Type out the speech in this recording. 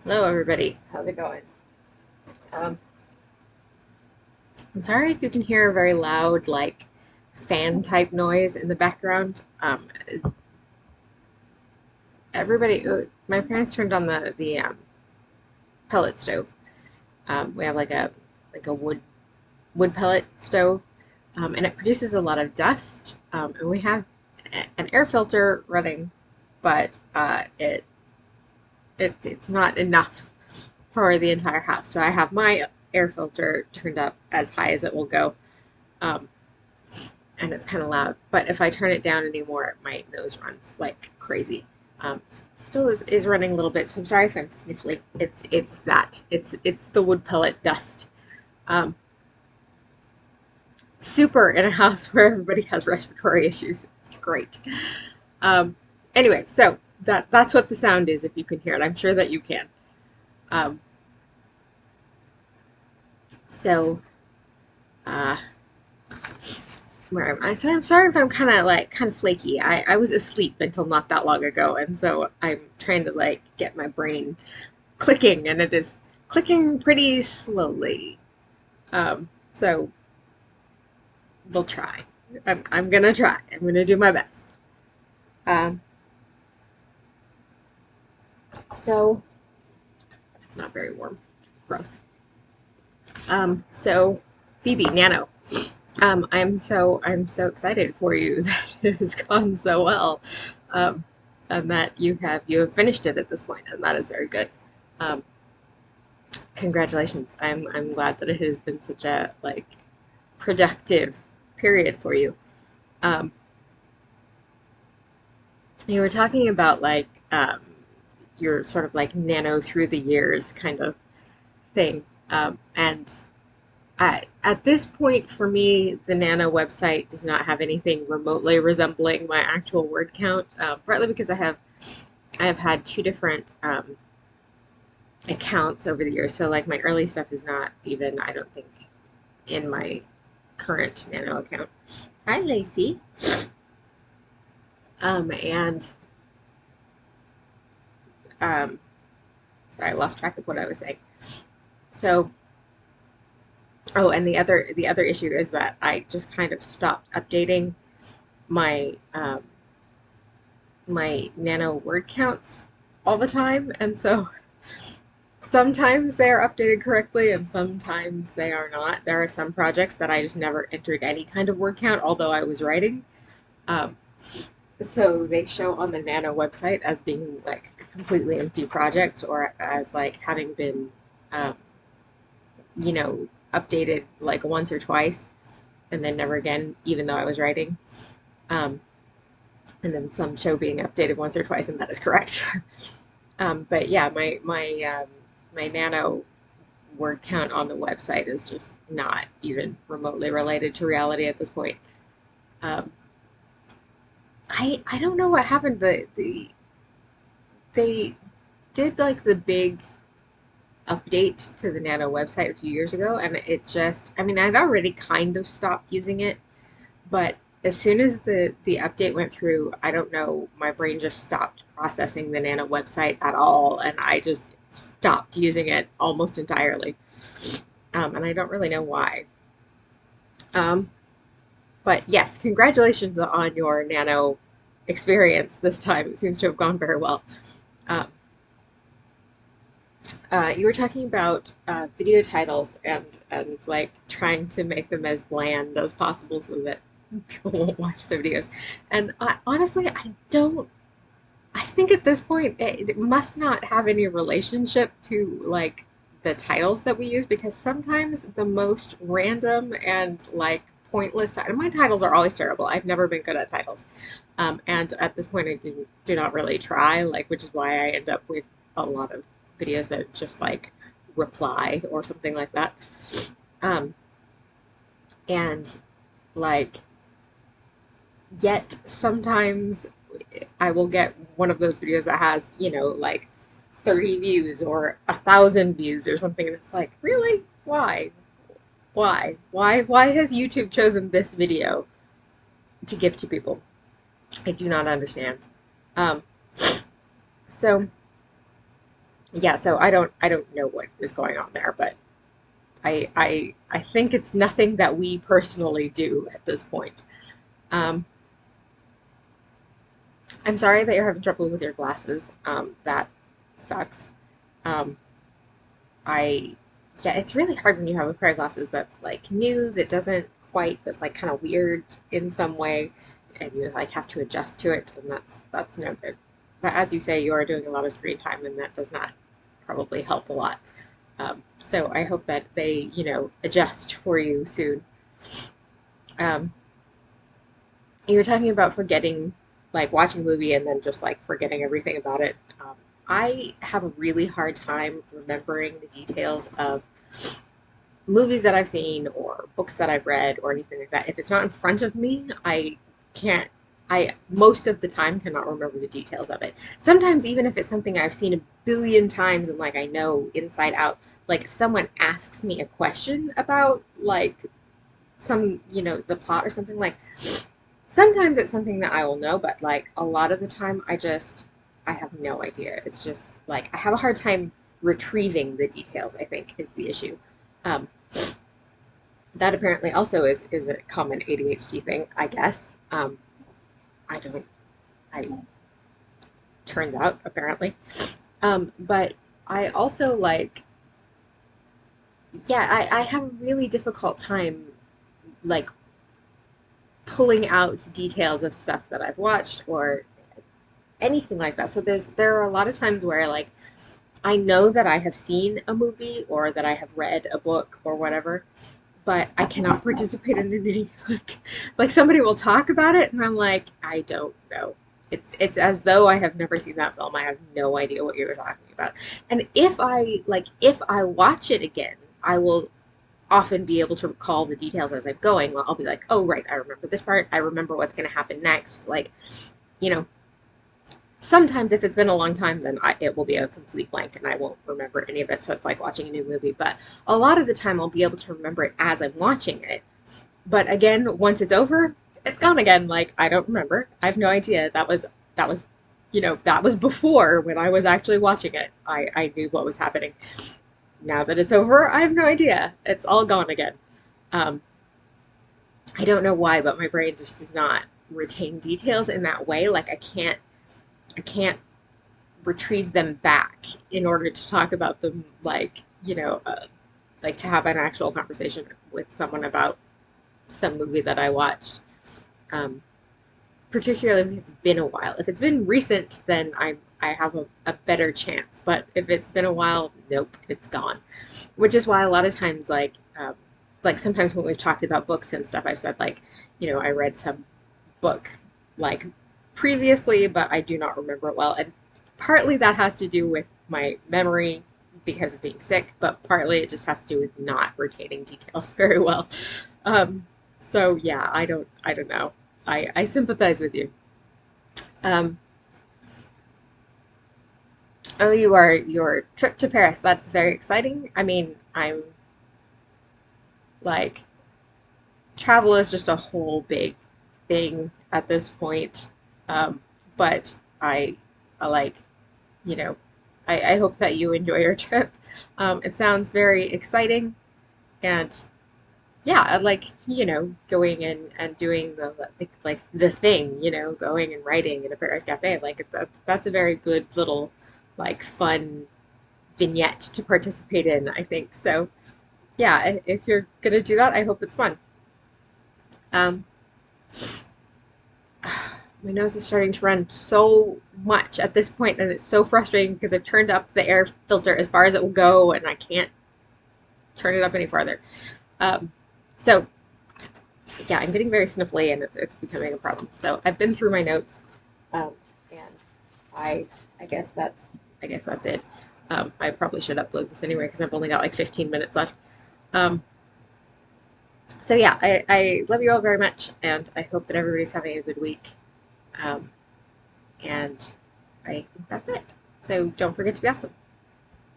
Hello, everybody. How's it going? Um, I'm sorry if you can hear a very loud, like, fan type noise in the background. My parents turned on the pellet stove. We have like a wood pellet stove, and it produces a lot of dust. And we have an air filter running, but it's not enough for the entire house. So I have my air filter turned up as high as it will go. Um, and it's kind of loud. But if I turn it down anymore, my nose runs like crazy. Still is running a little bit, so I'm sorry if I'm sniffly. It's the wood pellet dust. Um, Super in a house where everybody has respiratory issues. It's great. Um, anyway, so that's what the sound is. If you can hear it, I'm sure that you can. Um, so uh, where am I? So I'm sorry if I'm kind of flaky. I was asleep until not that long ago, and so I'm trying to like get my brain clicking, and it is clicking pretty slowly. So we'll try. I'm gonna try. I'm gonna do my best. Um, so it's not very warm. Gross. So Phoebe, Nano. I'm so excited for you that it has gone so well, um, and that you have finished it at this point, and that is very good. Um, Congratulations. I'm glad that it has been such a like productive period for you. Um, you were talking about your sort of like nano through the years kind of thing, and at this point, for me, the Nano website does not have anything remotely resembling my actual word count. Partly because I have had two different accounts over the years. So like my early stuff is not even, I don't think, in my current Nano account. Hi, Lacey. And um, sorry, I lost track of what I was saying. So, oh, and the other issue is that I just kind of stopped updating my my nano word counts all the time, and so sometimes they are updated correctly and sometimes they are not. There are some projects that I just never entered any kind of word count, although I was writing. Um, so they show on the nano website as being like completely empty projects or as like having been, um, updated like once or twice and then never again, even though I was writing. Um, and then some show being updated once or twice, and that is correct. But yeah, my nano word count on the website is just not even remotely related to reality at this point. Um, I don't know what happened. They did like the big update to the Nano website a few years ago, and it just I mean I'd already kind of stopped using it, but as soon as the update went through, I don't know, my brain just stopped processing the Nano website at all, and I just stopped using it almost entirely. And I don't really know why. Um, but yes, congratulations on your Nano experience this time. It seems to have gone very well. Um, you were talking about video titles and like trying to make them as bland as possible so that people won't watch the videos. And honestly, I don't. I think at this point it must not have any relationship to like the titles that we use because sometimes the most random and like pointless titles. My titles are always terrible. I've never been good at titles, and at this point I do not really try. Like, which is why I end up with a lot of videos that just like reply or something like that. Um, and like yet sometimes I will get one of those videos that has, like 30 views or 1,000 views or something, and it's like, really? Why? Why has YouTube chosen this video to give to people? I do not understand. Um, so yeah, so I don't know what is going on there, but I think it's nothing that we personally do at this point. Um, I'm sorry that you're having trouble with your glasses. That sucks. Um, I Yeah, it's really hard when you have a pair of glasses that's like new, that doesn't quite, that's like kind of weird in some way, and you like have to adjust to it, and that's no good. But as you say, you are doing a lot of screen time, and that does not probably help a lot. So I hope that they, adjust for you soon. Um, you were talking about forgetting, like watching a movie and then just like forgetting everything about it. I have a really hard time remembering the details of movies that I've seen or books that I've read or anything like that. If it's not in front of me, I can't. I most of the time cannot remember the details of it. Sometimes even if it's something I've seen a billion times and like I know inside out, like if someone asks me a question about like some, the plot or something, like sometimes it's something that I will know, but like a lot of the time I have no idea. It's just like I have a hard time retrieving the details, I think is the issue. Um, that apparently also is a common ADHD thing, I guess. I don't I turns out apparently. But I also like yeah, I have a really difficult time like pulling out details of stuff that I've watched or anything like that. So there are a lot of times where like I know that I have seen a movie or that I have read a book or whatever, but I cannot participate in any like somebody will talk about it and I'm like, I don't know. It's as though I have never seen that film. I have no idea what you were talking about. And if I watch it again, I will often be able to recall the details as I'm going. Well, I'll be like, oh right, I remember this part. I remember what's going to happen next. Like, you know, sometimes if it's been a long time, then it will be a complete blank and I won't remember any of it. So it's like watching a new movie. But a lot of the time, I'll be able to remember it as I'm watching it. But again, once it's over, it's gone again. Like I don't remember. I have no idea. That was, that was before when I was actually watching it. I knew what was happening. Now that it's over, I have no idea. It's all gone again. Um, I don't know why, but my brain just does not retain details in that way. Like I can't retrieve them back in order to talk about them, like like to have an actual conversation with someone about some movie that I watched. Um, Particularly if it's been a while. If it's been recent, then I have a better chance. But if it's been a while, nope, it's gone. Which is why a lot of times, like sometimes when we've talked about books and stuff, I've said like, I read some book like previously, but I do not remember it well. And partly that has to do with my memory because of being sick, but partly it just has to do with not retaining details very well. Um, so yeah, I don't know. I sympathize with you. Um, oh, your trip to Paris. That's very exciting. I mean, I'm like travel is just a whole big thing at this point. Um, but I like, you know, I hope that you enjoy your trip. It sounds very exciting, and yeah, I like, going and doing like the thing, going and writing in a Paris cafe. Like that's a very good little like fun vignette to participate in, I think. So yeah, if you're gonna do that, I hope it's fun. Um, my nose is starting to run so much at this point, and it's so frustrating because I've turned up the air filter as far as it will go, and I can't turn it up any farther. Um, so yeah, I'm getting very sniffly, and it's becoming a problem. So I've been through my notes, um, and I I guess that's it. I probably should upload this anyway because I've only got like 15 minutes left. Um, so yeah, I love you all very much, and I hope that everybody's having a good week. Um, and I think that's it. So don't forget to be awesome.